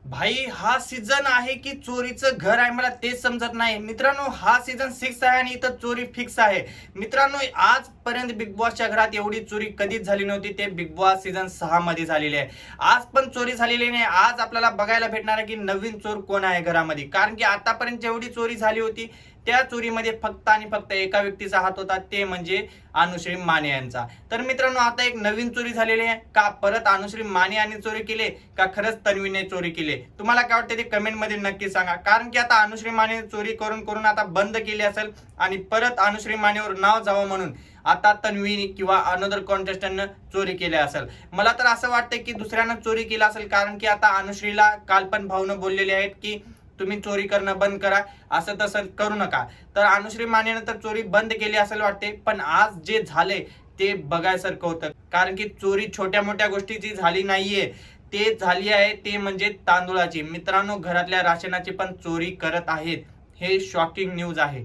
भाई हा सीझन आहे की चोरीचं घर आहे मला तेच समजत नाही मित्रांनो. हा सीझन 6 आहे आणि इथं चोरी फिक्स आहे मित्रांनो. आजपर्यंत बिग बॉसच्या घरात एवढी चोरी कधीच झाली नव्हती. ते बिग बॉस सीझन 6 मध्ये झालेली आहे. आज पण चोरी झालेली नाही. आज आपल्याला बघायला भेटणार आहे की नवीन चोर कोण आहे घरामध्ये. कारण की आतापर्यंत जेवढी चोरी झाली होती त्या चोरीमध्ये फक्त आणि फक्त एका व्यक्तीचा हात होता, ते म्हणजे अनुश्री माने यांचा. तर मित्रांनो आता एक नवीन चोरी झालेली आहे का? परत अनुश्री माने यांनी चोरी केली का खरंच तन्वीने चोरी केली? तुम्हाला काय वाटतं ते कमेंट मध्ये नक्की सांगा. कारण की आता अनुश्री माने चोरी करून करून आता बंद केली असेल आणि परत अनुश्री मानेवर नाव जावं म्हणून आता तन्वी किंवा अनदर कॉन्टेस्टंटनं चोरी केली असेल. मला तर असं वाटतं की दुसऱ्यानं चोरी केली असेल. कारण की आता अनुश्रीला काल पण भाऊनं बोललेले आहेत की तुम्ही चोरी करणं बंद करा, असं तसं करू नका. तर अनुश्री मानेनं तर चोरी बंद केली असेल वाटते. पण आज जे झाले ते बघायसारखं होतं. कारण की चोरी छोट्या मोठ्या गोष्टीची झाली नाहीये, ते झाली आहे ते म्हणजे तांदूळाची. मित्रांनो घरातल्या राशनाची पण चोरी करत आहेत. हे शॉकिंग न्यूज आहे.